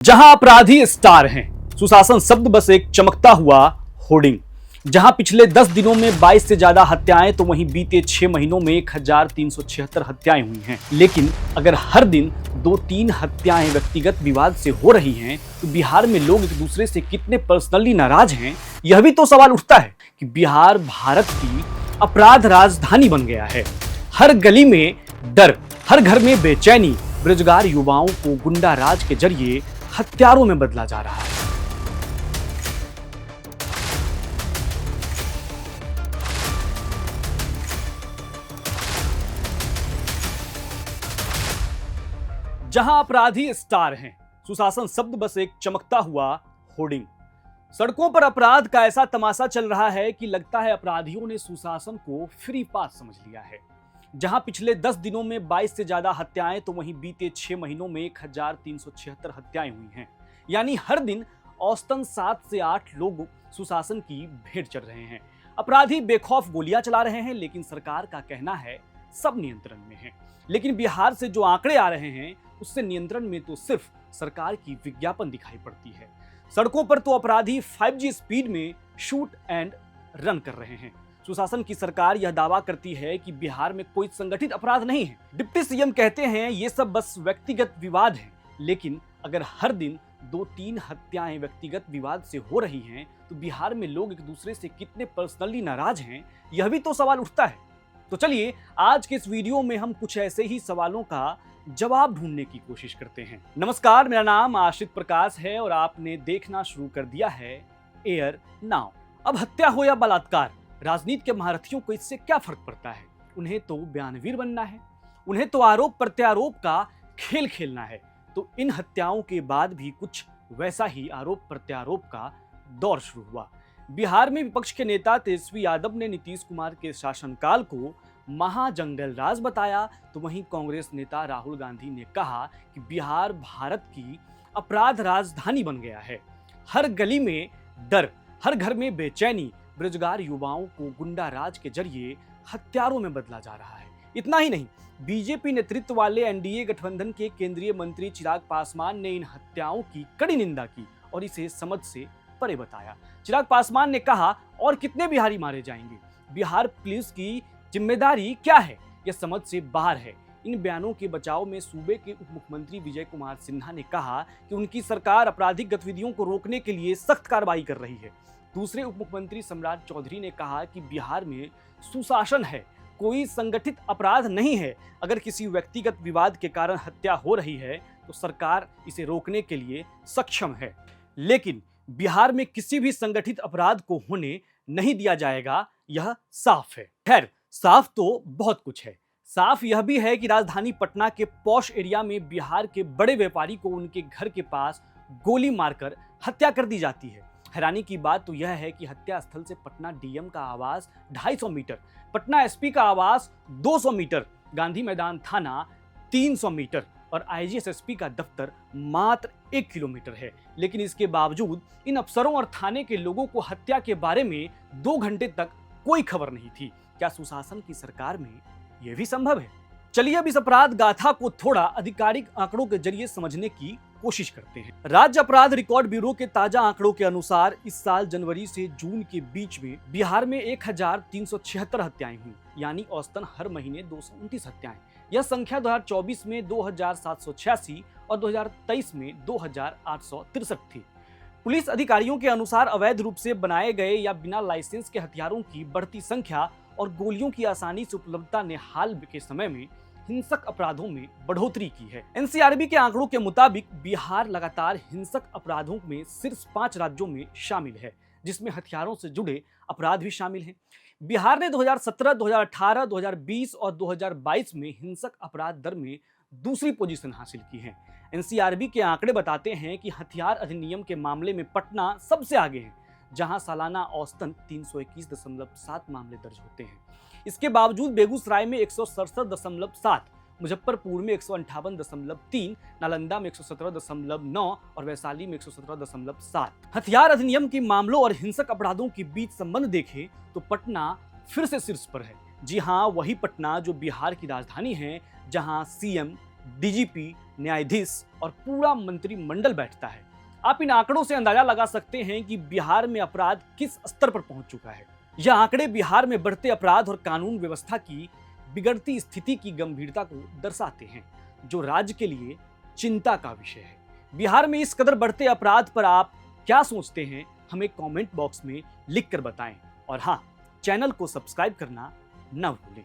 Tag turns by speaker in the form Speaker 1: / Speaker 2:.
Speaker 1: जहां अपराधी स्टार हैं, सुशासन शब्द बस एक चमकता हुआ होर्डिंग। जहां पिछले 10 दिनों में 22 से ज्यादा हत्याएं तो वहीं बीते 6 महीनों में 1376 हत्याएं हुई हैं। लेकिन अगर हर दिन 2-3 हत्याएं व्यक्तिगत विवाद से हो रही हैं तो बिहार में लोग एक दूसरे से कितने पर्सनली नाराज हैं, यह भी तो सवाल उठता है कि बिहार भारत की अपराध राजधानी बन गया है। हर गली में डर, हर घर में बेचैनी, बेरोजगार युवाओं को गुंडा राज के जरिए हत्यारों में बदला जा रहा है। जहां अपराधी स्टार हैं, सुशासन शब्द बस एक चमकता हुआ होर्डिंग। सड़कों पर अपराध का ऐसा तमाशा चल रहा है कि लगता है अपराधियों ने सुशासन को फ्री पास समझ लिया है। जहां पिछले 10 दिनों में 22 से ज्यादा हत्याएं तो वहीं बीते 6 महीनों में 1376 हत्याएं हुई हैं। यानी हर दिन औसतन 7 से 8 लोग सुशासन की भेंट चढ़ रहे हैं। अपराधी बेखौफ गोलियां चला रहे हैं, लेकिन सरकार का कहना है सब नियंत्रण में है। लेकिन बिहार से जो आंकड़े आ रहे हैं उससे नियंत्रण में तो सिर्फ सरकार की विज्ञापन दिखाई पड़ती है। सड़कों पर तो अपराधी 5G स्पीड में शूट एंड रन कर रहे हैं। सुशासन की सरकार यह दावा करती है कि बिहार में कोई संगठित अपराध नहीं है। डिप्टी सीएम कहते हैं ये सब बस व्यक्तिगत विवाद है। लेकिन अगर हर दिन 2-3 हत्याएं व्यक्तिगत विवाद से हो रही हैं तो बिहार में लोग एक दूसरे से कितने पर्सनली नाराज हैं, यह भी तो सवाल उठता है। तो चलिए आज के इस वीडियो में हम कुछ ऐसे ही सवालों का जवाब ढूंढने की कोशिश करते हैं। नमस्कार, मेरा नाम आश्रित प्रकाश है और आपने देखना शुरू कर दिया है एयर नाउ। अब हत्या हो या बलात्कार, राजनीति के महारथियों को इससे क्या फर्क पड़ता है। उन्हें तो बयानवीर बनना है, उन्हें तो आरोप प्रत्यारोप का खेल खेलना है। तो इन हत्याओं के बाद भी कुछ वैसा ही आरोप प्रत्यारोप का दौर शुरू हुआ। बिहार में विपक्ष के नेता तेजस्वी यादव ने नीतीश कुमार के शासनकाल को महाजंगल राज बताया, तो वहीं कांग्रेस नेता राहुल गांधी ने कहा कि बिहार भारत की अपराध राजधानी बन गया है। हर गली में डर, हर घर में बेचैनी, बेरोजगार युवाओं को गुंडा राज के जरिए हत्यारों में बदला जा रहा है। इतना ही नहीं, बीजेपी नेतृत्व वाले एनडीए गठबंधन के केंद्रीय मंत्री चिराग पासवान ने इन हत्याओं की कड़ी निंदा की और इसे समझ से परे बताया। चिराग पासवान ने कहा, और कितने बिहारी मारे जाएंगे, बिहार पुलिस की जिम्मेदारी क्या है, यह समझ से बाहर है। इन बयानों के बचाव में सूबे के उप मुख्यमंत्री विजय कुमार सिन्हा ने कहा कि उनकी सरकार आपराधिक गतिविधियों को रोकने के लिए सख्त कार्रवाई कर रही है। दूसरे उप मुख्यमंत्री सम्राट चौधरी ने कहा कि बिहार में सुशासन है, कोई संगठित अपराध नहीं है। अगर किसी व्यक्तिगत विवाद के कारण हत्या हो रही है तो सरकार इसे रोकने के लिए सक्षम है, लेकिन बिहार में किसी भी संगठित अपराध को होने नहीं दिया जाएगा, यह साफ है। खैर, साफ तो बहुत कुछ है। साफ यह भी है कि राजधानी पटना के पॉश एरिया में बिहार के बड़े व्यापारी को उनके घर के पास गोली मारकर हत्या कर दी जाती है। हैरानी की बात तो यह है कि हत्या स्थल से पटना डीएम का आवास 250 मीटर, पटना एसपी का आवास 200 मीटर, गांधी मैदान थाना 300 मीटर और आईजीएसएसपी का दफ्तर मात्र 1 किलोमीटर है। लेकिन इसके बावजूद इन अफसरों और थाने के लोगों को हत्या के बारे में 2 घंटे तक कोई खबर नहीं थी। क्या सुशासन की सरकार में यह भी संभव है? चलिए अब इस अपराध गाथा को थोड़ा आधिकारिक आंकड़ों के जरिए समझने की कोशिश करते हैं। राज्य अपराध रिकॉर्ड ब्यूरो के ताजा आंकड़ों के अनुसार इस साल जनवरी से जून के बीच में बिहार में 1376 हत्याएं हुई, यानी औसतन हर महीने 229 हत्याएं। यह संख्या 2024 में 2786 और 2023 में 2863 थी। पुलिस अधिकारियों के अनुसार अवैध रूप से बनाए गए या बिना लाइसेंस के हथियारों की बढ़ती संख्या और गोलियों की आसानी से उपलब्धता ने हाल के समय में हिंसक अपराधों में बढ़ोतरी की है। एनसीआरबी के आंकड़ों के मुताबिक बिहार लगातार हिंसक अपराधों में शीर्ष 5 राज्यों में शामिल है, जिसमें हथियारों से जुड़े अपराध भी शामिल हैं। बिहार ने 2017, 2018, 2020 और 2022 में हिंसक अपराध दर में दूसरी पोजीशन हासिल की है। एनसीआरबी के आंकड़े बताते हैं कि हथियार अधिनियम के मामले में पटना सबसे आगे है, जहां सालाना औसतन 321.7 मामले दर्ज होते हैं। इसके बावजूद बेगूसराय में 167.7, मुजफ्फरपुर में 158.3, नालंदा में 117.9 और वैशाली में 117.7। हथियार अधिनियम के मामलों और हिंसक अपराधों के बीच संबंध देखें तो पटना फिर से शीर्ष पर है। जी हाँ, वही पटना जो बिहार की राजधानी है, जहां सीएम डीजीपी, न्यायाधीश और पूरा मंत्रिमंडल बैठता है। आप इन आंकड़ों से अंदाजा लगा सकते हैं कि बिहार में अपराध किस स्तर पर पहुंच चुका है। यह आंकड़े बिहार में बढ़ते अपराध और कानून व्यवस्था की बिगड़ती स्थिति की गंभीरता को दर्शाते हैं, जो राज्य के लिए चिंता का विषय है। बिहार में इस कदर बढ़ते अपराध पर आप क्या सोचते हैं, हमें कमेंट बॉक्स में लिखकर बताएं। और हाँ, चैनल को सब्सक्राइब करना न भूलें।